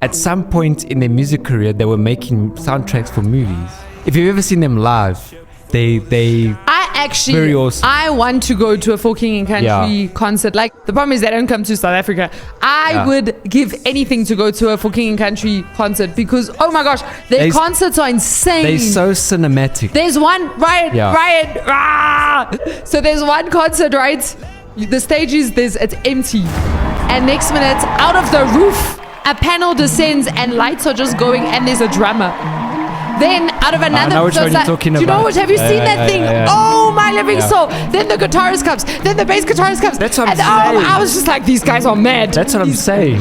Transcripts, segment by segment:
At some point in their music career, they were making soundtracks for movies. If you've ever seen them live, they very awesome. I want to go to a For King and Country concert. Like, the problem is they don't come to South Africa. I would give anything to go to a For King and Country concert because, oh my gosh, their concerts are insane. They're so cinematic. There's one, So there's one concert, right? The stage it's empty. And next minute, out of the roof, a panel descends and lights are just going and there's a drummer. Then out of another, I know which one you're talking about. Do you know which? Have you seen that thing? Oh my living soul! Then the guitarist comes. Then the bass guitarist comes. That's what I'm saying. I was just like, these guys are mad. That's what I'm saying.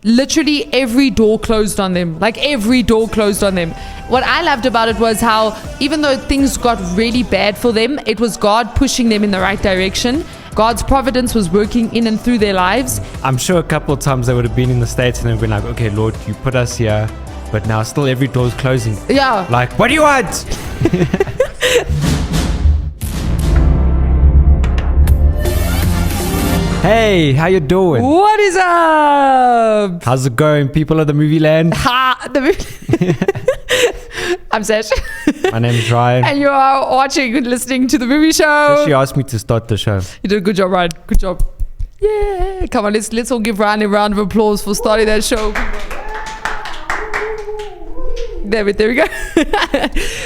Literally every door closed on them. Like, every door closed on them. What I loved about it was how, even though things got really bad for them, it was God pushing them in the right direction. God's providence was working in and through their lives. I'm sure a couple of times they would have been in the States and they've been like, okay, Lord, you put us here, but now still every door's closing. Yeah. Like, what do you want? Hey, how you doing? What is up? How's it going, people of the movie land? I'm Sash. My name's Ryan. And you are watching and listening to the movie show. She asked me to start the show. You did a good job, Ryan. Good job. Yeah. Come on, let's all give Ryan a round of applause for starting that show. There we go.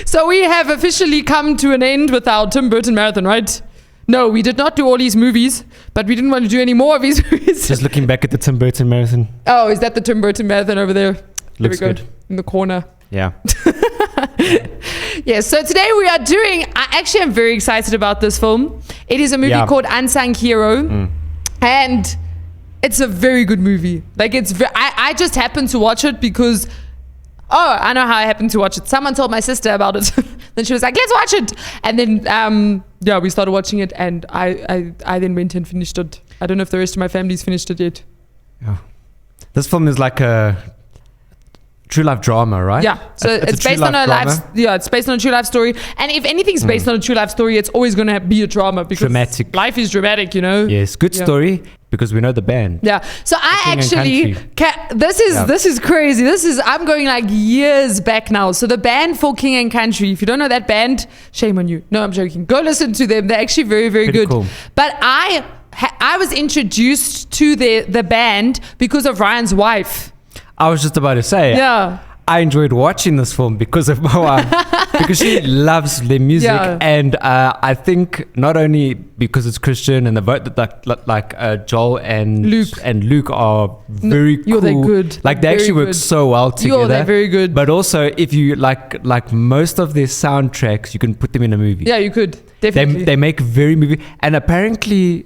So we have officially come to an end with our Tim Burton marathon, right? No, we did not do all these movies, but we didn't want to do any more of these movies. Just looking back at the Tim Burton marathon. Oh, is that the Tim Burton marathon over there? Looks good. In the corner. Yeah. Yeah, so today we are doing, I actually am very excited about this film. It is a movie called Unsung Hero. And it's a very good movie. Like, I just happened to watch it because, I know how I happened to watch it. Someone told my sister about it. Then she was like, let's watch it. And then, we started watching it, and I then went and finished it. I don't know if the rest of my family's finished it yet. Yeah. This film is like a true life drama, right? Yeah. So it's based on a life. Yeah, it's based on a true life story. And if anything's based on a true life story, it's always going to be a drama because dramatic. Life is dramatic, you know. Yes, good story because we know the band. Yeah. So I actually, this is crazy. I'm going like years back now. So the band For King and Country. If you don't know that band, shame on you. No, I'm joking. Go listen to them. They're actually very, very good. Cool. But I was introduced to the band because of Ryan's wife. I was just about to say. Yeah. I enjoyed watching this film because of my wife, because she loves the music, and I think not only because it's Christian and the vote that like Joel and Luke are very cool. They're good. Like, they actually work so well together. They're very good. But also, if you like most of their soundtracks, you can put them in a movie. Yeah, you could definitely. They make very movie, and apparently,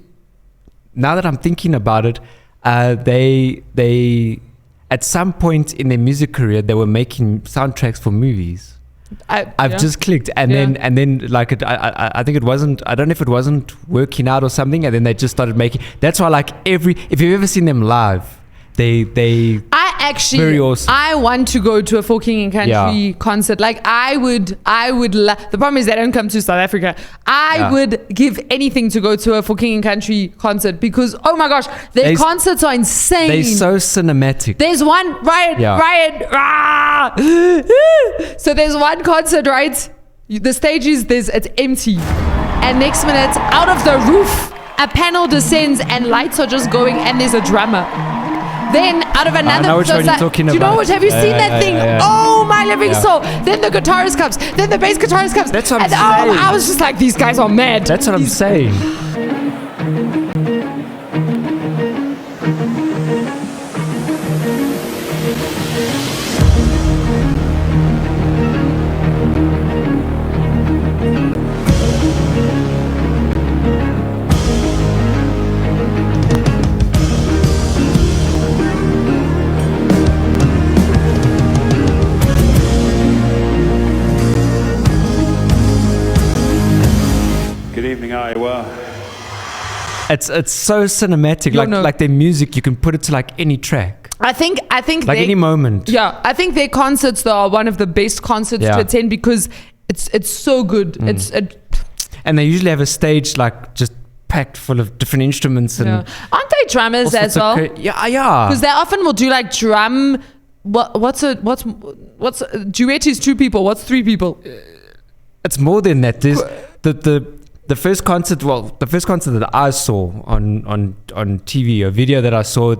now that I'm thinking about it, they at some point in their music career, they were making soundtracks for movies. I've just clicked, and then like I think it wasn't. I don't know if it wasn't working out or something, and then they just started making. That's why, like, if you've ever seen them live, they very awesome. I want to go to a For King and Country concert. Like, I would the problem is they don't come to South Africa. I would give anything to go to a For King and Country concert because, oh my gosh, their concerts are insane. They're so cinematic. There's one, So there's one concert, right? The stage it's empty. And next minute, out of the roof, a panel descends and lights are just going and there's a drummer. Then out of another, I know which one you're talking about. Do you know which? Have you seen that thing? Oh my living soul! Then the guitarist comes. Then the bass guitarist comes. That's what I'm saying. I was just like, these guys are mad. That's what I'm saying. It's so cinematic. Like their music, you can put it to like any track. I think like any moment. Yeah, I think their concerts though are one of the best concerts to attend because it's so good. And they usually have a stage like just packed full of different instruments and aren't they drummers as well? Yeah. Because they often will do like drum. What's duet is 2 people. What's 3 people? It's more than that. There's the first concert. Well, the first concert that I saw on TV, a video that I saw.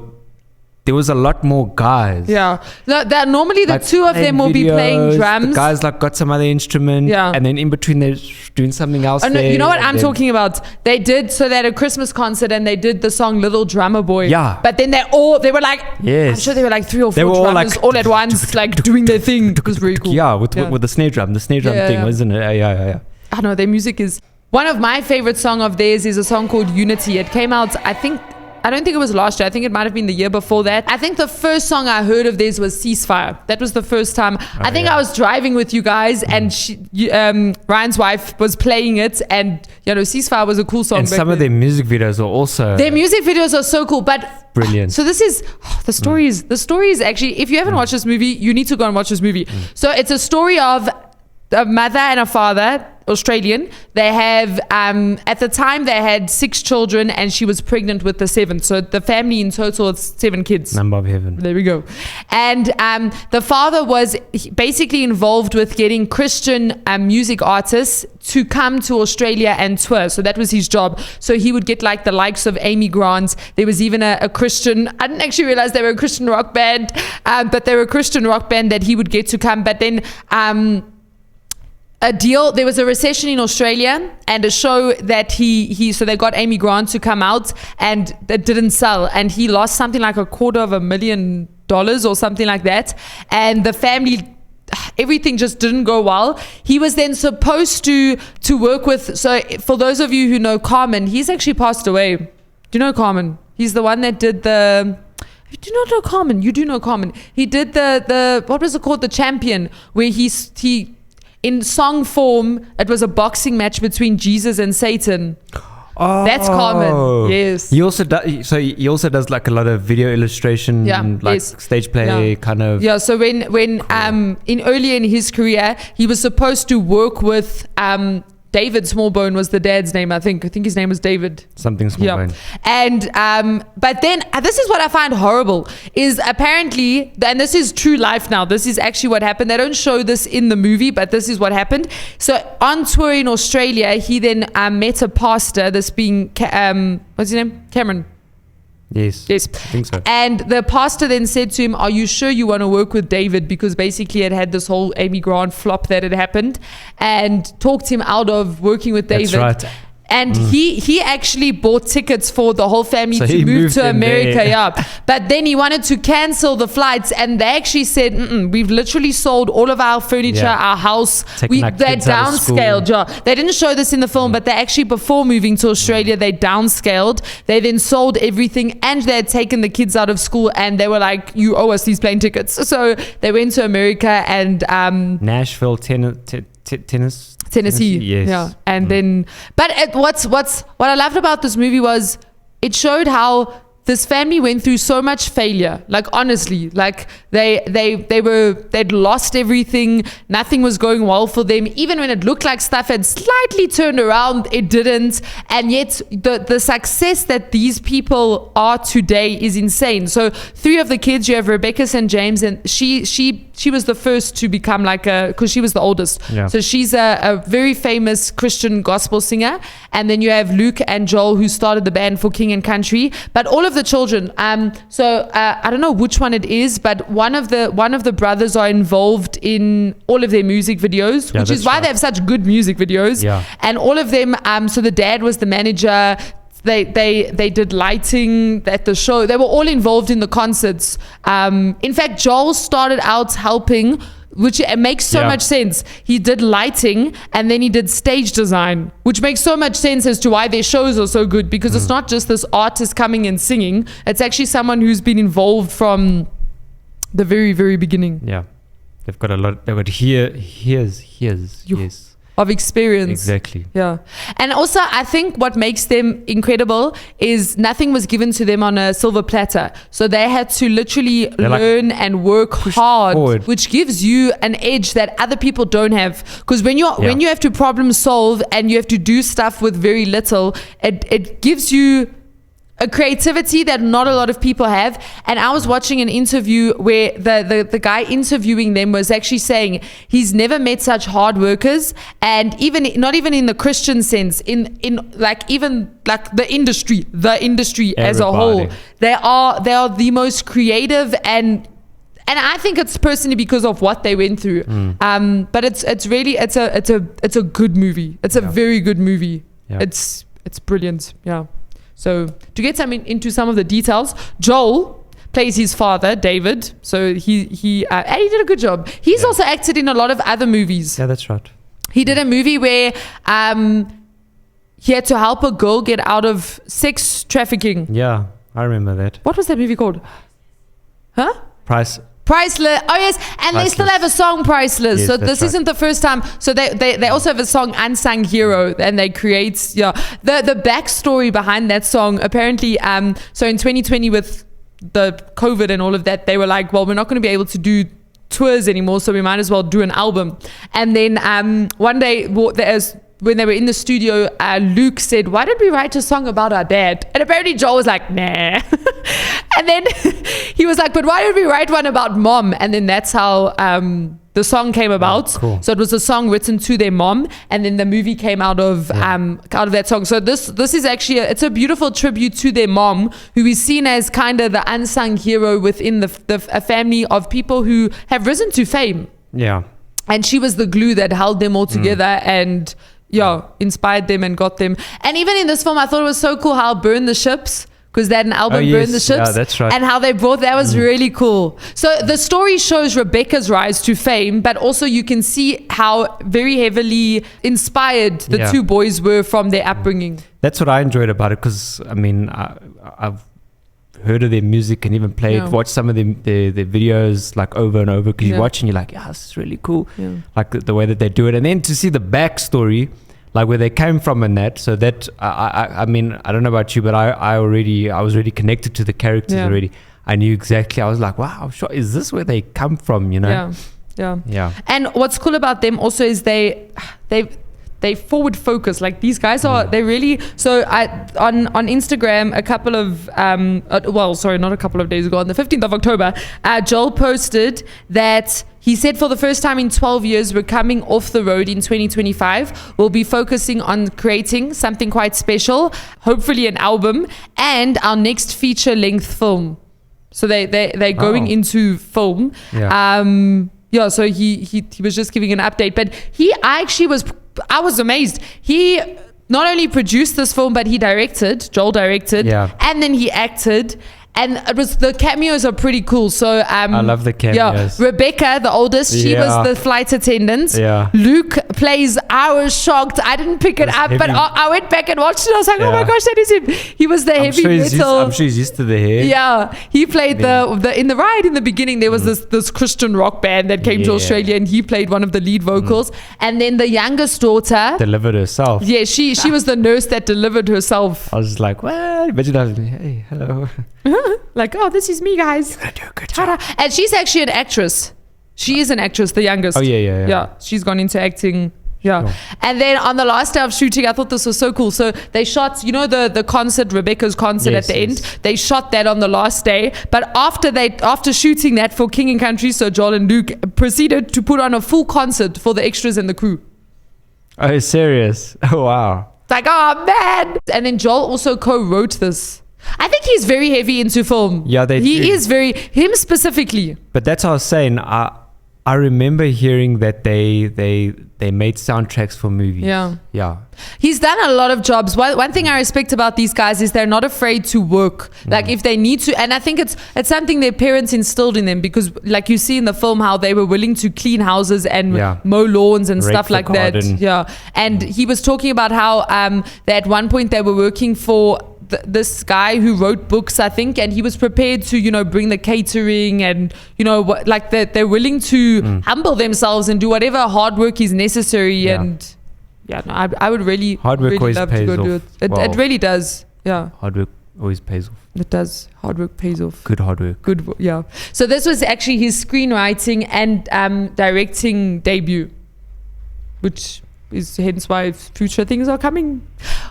There was a lot more guys. Yeah. Normally the 2 of them will be playing drums. The guys like got some other instrument. Yeah. And then in between they're doing something else. Oh, no, you know what I'm talking about? They had a Christmas concert and they did the song Little Drummer Boy. Yeah. But then they were like, I'm sure they were like 3 or 4 drummers all at once, like doing their thing. It was very cool. Yeah, with the snare drum. The snare drum thing, wasn't it? Yeah. I know, their music is... One of my favorite songs of theirs is a song called Unity. It came out, I don't think it was last year. I think it might have been the year before that. I think the first song I heard of theirs was Ceasefire. That was the first time. I think I was driving with you guys and Ryan's wife was playing it, and Ceasefire was a cool song. And some of their music videos are also... Their music videos are so cool, but... Brilliant. So this is... the story is actually... If you haven't watched this movie, you need to go and watch this movie. So it's a story of a mother and a father, Australian. They have at the time they had 6 children and she was pregnant with the 7th, so the family in total is 7 kids. Number of heaven. There we go. And the father was basically involved with getting Christian music artists to come to Australia and tour. So that was his job. So he would get like the likes of Amy Grant. There was even a Christian, I didn't actually realize they were a Christian rock band, but they were a Christian rock band that he would get to come. But then there was a recession in Australia and a show that so they got Amy Grant to come out and that didn't sell, and he lost something like $250,000 or something like that, and the family, everything just didn't go well. He was then supposed to work with, so for those of you who know Carmen, he's actually passed away. Do you know Carmen? He's the one that did the... You do not know Carmen. You do know Carmen. He did the what was it called? The Champion, where he in song form, it was a boxing match between Jesus and Satan. Oh, that's Carmen. Yes. He also does like a lot of video illustration, stage play kind of. Yeah. So when earlier in his career, he was supposed to work with David Smallbone was the dad's name, I think. I think his name was David. Something Smallbone. Yeah. And but then this is what I find horrible is apparently, and this is true life now. This is actually what happened. They don't show this in the movie, but this is what happened. So on tour in Australia, he then met a pastor. This being what's his name? Cameron. Yes. I think so. And the pastor then said to him, "Are you sure you want to work with David?" Because basically it had this whole Amy Grant flop that had happened, and talked him out of working with David. That's right. And he actually bought tickets for the whole family to move to America. Yeah. But then he wanted to cancel the flights, and they actually said, we've literally sold all of our furniture, our house. They downscaled. Yeah. They didn't show this in the film, but they actually, before moving to Australia, they downscaled. They then sold everything, and they had taken the kids out of school, and they were like, you owe us these plane tickets. So they went to America and Nashville, Tennessee, yes. Yeah. And then, but what I loved about this movie was it showed how this family went through so much failure. Like, honestly, like they'd lost everything. Nothing was going well for them. Even when it looked like stuff had slightly turned around, it didn't. And yet the success that these people are today is insane. So 3 of the kids, you have Rebecca St. James, and she was the first to become because she was the oldest. Yeah. So she's a very famous Christian gospel singer. And then you have Luke and Joel, who started the band For King and Country. But all of the children, I don't know which one it is, but one of the brothers are involved in all of their music videos, which is why they have such good music videos. Yeah. And all of them, so the dad was the manager. They did lighting at the show. They were all involved in the concerts. In fact, Joel started out helping, which makes so much sense. He did lighting and then he did stage design, which makes so much sense as to why their shows are so good, because it's not just this artist coming and singing. It's actually someone who's been involved from the very, very beginning. Yeah. They've got a lot. They've got here's. of experience. Exactly. Yeah. And also, I think what makes them incredible is nothing was given to them on a silver platter. So they had to literally learn and work hard, forward, which gives you an edge that other people don't have. Because when you have to problem solve and you have to do stuff with very little, it gives you a creativity that not a lot of people have. And I was watching an interview where the guy interviewing them was actually saying he's never met such hard workers, and even not even in the Christian sense, in like even like the industry as a whole, they are the most creative, and I think it's personally because of what they went through. But it's really it's a good movie. It's a very good movie. Yeah. It's brilliant. Yeah. So to get into some of the details, Joel plays his father, David. So he did a good job. He's also acted in a lot of other movies. Yeah, that's right. He did a movie where he had to help a girl get out of sex trafficking. Yeah, I remember that. What was that movie called? Huh? Priceless. Oh yes, and Priceless. They still have a song, Priceless. Yes, so this isn't the first time. So they also have a song, Unsung Hero, and they create the backstory behind that song. Apparently, so in 2020 with the COVID and all of that, they were like, well, we're not going to be able to do tours anymore, so we might as well do an album. And then one day, when they were in the studio, Luke said, why don't we write a song about our dad? And apparently Joel was like, nah. And then he was like, but why don't we write one about mom? And then that's how the song came about. Oh, cool. So it was a song written to their mom, and then the movie came out of that song. So this is actually it's a beautiful tribute to their mom, who is seen as kind of the unsung hero within a family of people who have risen to fame. Yeah. And she was the glue that held them all together and inspired them and got them. And even in this film, I thought it was so cool how Burn the Ships, because they had an album, Burn the Ships. Yeah, that's right. And how they brought that was really cool. So the story shows Rebecca's rise to fame, but also you can see how very heavily inspired the two boys were from their upbringing. That's what I enjoyed about it, because I mean, I've heard of their music and even watched some of their videos like over and over, because you watch and you're like, yeah, this is really cool. Like the way that they do it, and then to see the backstory, like where they came from and that, so that I mean, I don't know about you, but I was already connected to the characters already. I knew exactly. I was like, wow, sure, is this where they come from, you know? Yeah. And what's cool about them also is they forward focus. Like these guys they really, so on Instagram a couple of not a couple of days ago, on the 15th of October, Joel posted that he said for the first time in 12 years, we're coming off the road in 2025. We'll be focusing on creating something quite special, hopefully an album, and our next feature-length film. So they're going into film. So he was just giving an update, but I was amazed. He not only produced this film, but Joel directed, and then he acted. And the cameos are pretty cool. So I love the cameos. Rebecca, the oldest, she was the flight attendant. Luke plays. I was shocked. I didn't pick it up, but I went back and watched it. I was like, oh my gosh, that is him. He was the heavy metal. I'm sure he's used to the hair. Yeah, he played in the ride in the beginning. There was this Christian rock band that came to Australia, and he played one of the lead vocals. And then the youngest daughter delivered herself. Yeah, she was the nurse that delivered herself. I was just like, what? Imagine I was like, hey, hello. Like, oh, this is me, guys. You're gonna do a good job. And she's actually an actress. She is an actress, the youngest. Oh, yeah. Yeah, she's gone into acting. Yeah. Sure. And then on the last day of shooting, I thought this was so cool. So they shot, the concert, Rebecca's concert at the end. They shot that on the last day. But after shooting that for King and Country, so Joel and Luke proceeded to put on a full concert for the extras and the crew. Oh, serious? Oh, wow. It's like, oh, man. And then Joel also co-wrote this. I think he's very heavy into film. Yeah, he is him specifically. But that's what I was saying. I remember hearing that they made soundtracks for movies. Yeah. He's done a lot of jobs. One thing I respect about these guys is they're not afraid to work. Like if they need to, and I think it's something their parents instilled in them, because like you see in the film how they were willing to clean houses and mow lawns and stuff like that. Yeah. And he was talking about how at one point they were working for this guy who wrote books, I think, and he was prepared to bring the catering and like they're willing to humble themselves and do whatever hard work is necessary. And yeah, no, I would really, hard work really always love pays to go off. do it. It really does. Yeah. Hard work always pays off. It does. Hard work pays off. Good hard work. Good, yeah. So this was actually his screenwriting and directing debut, which is hence why future things are coming.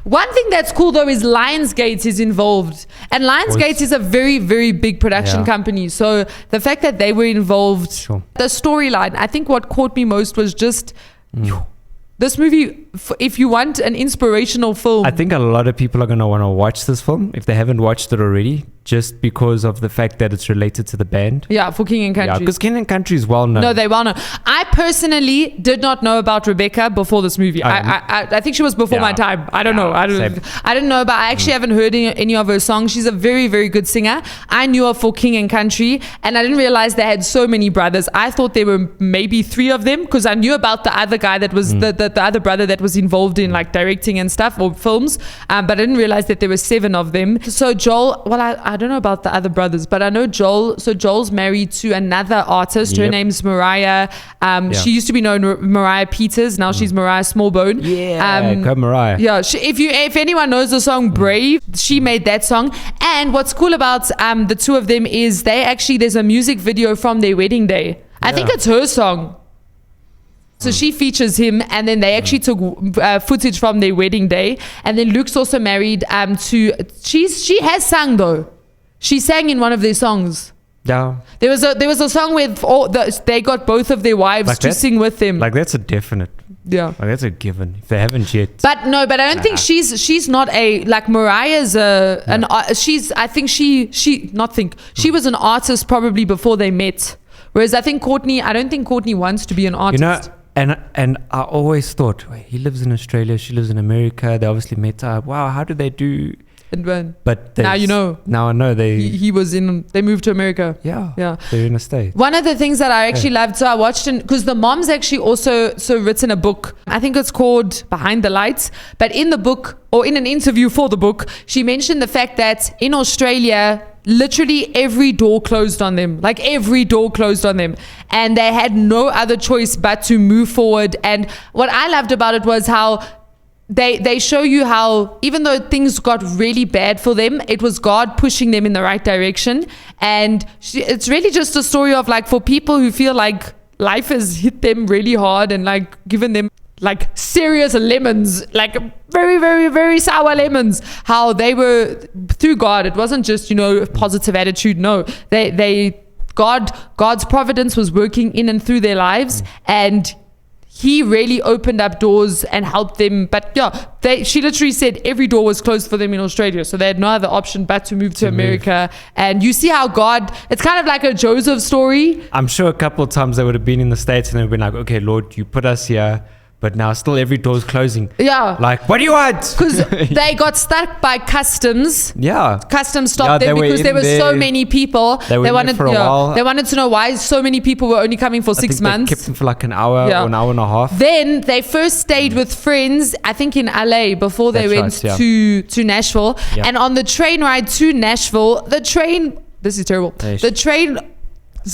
One thing that's cool though is Lionsgate is involved, and Lionsgate is a very, very big production company. So the fact that they were involved, the storyline, I think what caught me most was just this movie. If you want an inspirational film, I think a lot of people are going to want to watch this film if they haven't watched it already, just because of the fact that it's related to the band. Yeah, for King and Country. Yeah, because King and Country is well known. No, they well known. I personally did not know about Rebecca before this movie. I think she was before my time. I don't know. I didn't know, but I actually haven't heard any of her songs. She's a very, very good singer. I knew her for King and Country, and I didn't realize they had so many brothers. I thought there were maybe 3 of them, because I knew about the other guy that was the other brother that was involved in like directing and stuff, or films, but I didn't realize that there were 7 of them. So Joel, well, I don't know about the other brothers, but I know Joel. So Joel's married to another artist. Her name's Mariah. She used to be known Mariah Peters. Now she's Mariah Smallbone. Go Mariah. Yeah. If anyone knows the song Brave, she made that song. And what's cool about the 2 of them is there's a music video from their wedding day. I think it's her song. So she features him, and then they actually took footage from their wedding day. And then Luke's also married to. She has sung though. She sang in one of their songs. Yeah. There was a song with they got both of their wives like to sing with them. Like that's a definite. Yeah. Like that's a given. If they haven't yet. But I don't think she's not like Mariah's she was an artist probably before they met. Whereas I don't think Courtney wants to be an artist. You know, and I always thought, wait, he lives in Australia, she lives in America. They obviously met up. Wow, how did they do? But now you know. Now I know they moved to America. Yeah. They're in a state. One of the things that I actually loved, so I watched because the mom's actually also written a book. I think it's called Behind the Lights. But in the book, or in an interview for the book, she mentioned the fact that in Australia, literally every door closed on them. Like every door closed on them. And they had no other choice but to move forward. And what I loved about it was how they show you how even though things got really bad for them, it was God pushing them in the right direction. And it's really just a story of like, for people who feel like life has hit them really hard and like given them like serious lemons, like very, very, very sour lemons, how they were through God. It wasn't just, a positive attitude. No, God's providence was working in and through their lives, and he really opened up doors and helped them. But she literally said every door was closed for them in Australia. So they had no other option but to move to America. And you see how God, it's kind of like a Joseph story. I'm sure a couple of times they would have been in the States and they've been like, okay, Lord, you put us here. But now still every door's closing. Yeah. Like, what do you want? Because they got stuck by customs. Yeah. Customs stopped them because there were so many people. They wanted for a while. They wanted to know why so many people were only coming for 6 months. They kept them for like an hour or an hour and a half. Then they first stayed with friends, I think in LA, before they went to Nashville. Yeah. And on the train ride to Nashville, this is terrible. The train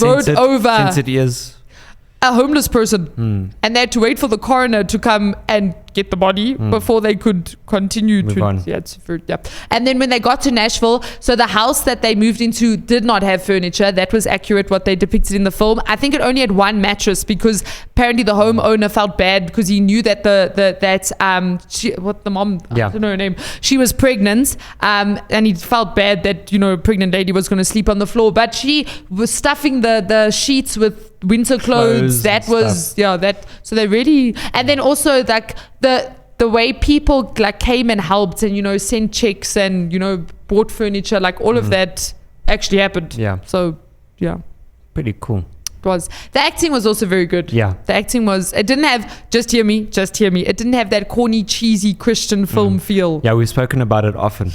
rode over. Censored ears. A homeless person, and they had to wait for the coroner to come and get the body before they could continue Move on. And then when they got to Nashville, so the house that they moved into did not have furniture. That was accurate what they depicted in the film. I think it only had one mattress because apparently the homeowner felt bad because he knew that I don't know her name, she was pregnant, and he felt bad that a pregnant lady was going to sleep on the floor, but she was stuffing the sheets with winter clothes. That was so they really, and then also like the way people like came and helped and sent checks and bought furniture, like all of that actually happened. Pretty cool. It was. The acting was also very good. The acting was, it didn't have just hear me, it didn't have that corny cheesy Christian film feel. We've spoken about it often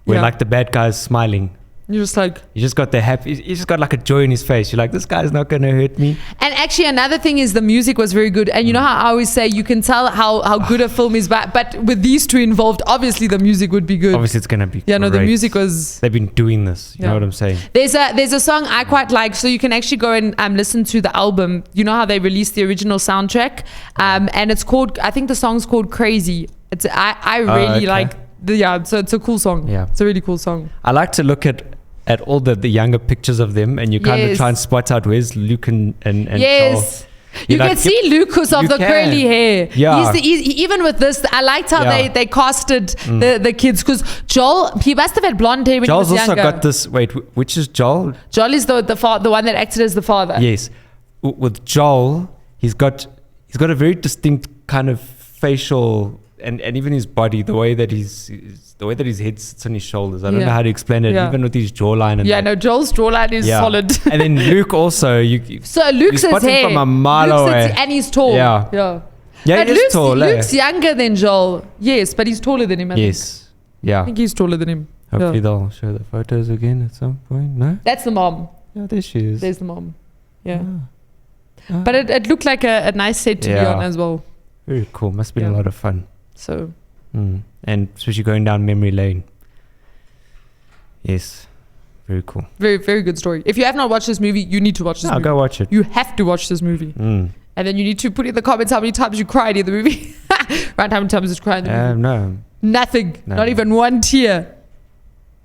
where like the bad guy's smiling. You're just like... You just got the happy... You just got like a joy in his face. You're like, this guy's not going to hurt me. And actually, another thing is the music was very good. And you know how I always say you can tell how good a film is, but with these two involved, obviously the music would be good. Obviously, it's going to be Yeah, great. no, the music was... They've been doing this. You know what I'm saying? There's a song I quite like, so you can actually go and listen to the album. You know how they released the original soundtrack? And it's called... I think the song's called Crazy. I really like... So it's a cool song. Yeah. It's a really cool song. I like to look at all the younger pictures of them, and you kind of try and spot out where's Luke and yes. Joel. You can see Luke because of the curly hair. Yeah. Even with this, I liked how they casted the kids, because Joel, he must have had blonde hair when Joel's he was younger. also got this. Wait, which is Joel? Joel is the one that acted as the father. Yes. With Joel, he's got a very distinct kind of facial and even his body, the way that his head sits on his shoulders. I don't know how to explain it. Even with his jawline and Joel's jawline is solid. And then Luke also. So Luke's his hair from a mile away, and he's tall. Yeah, but he's tall. Luke's younger than Joel. Yes, but he's taller than him. I think. Yeah. I think he's taller than him. Hopefully they'll show the photos again at some point. No, that's the mom. Yeah, there she is. There's the mom. Yeah. But it looked like a nice set to be on as well. Very cool. Must have been a lot of fun. So. And especially going down memory lane. Yes. Very cool. Very, very good story. If you have not watched this movie, you need to watch this movie. Go watch it. You have to watch this movie. And then you need to put in the comments how many times you cried in the movie. Right, how many times did you cry in the movie? No. Nothing. No. Not even one tear.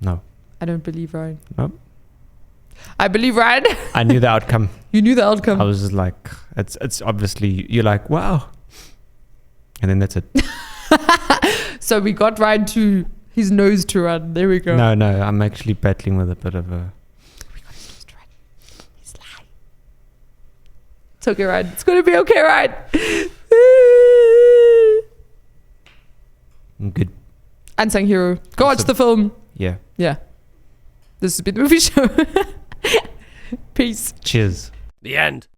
No. I don't believe Ryan. Nope. I believe Ryan. I knew the outcome. You knew the outcome. I was just like, it's obviously, you're like, wow. And then that's it. So we got Ryan to his nose to run. There we go. No, I'm actually battling with a bit of a... We got his nose to run. He's lying. It's okay, Ryan. It's going to be okay, Ryan. I'm good. Unsung hero. Go watch the film. Yeah. Yeah. This has been the movie show. Peace. Cheers. The end.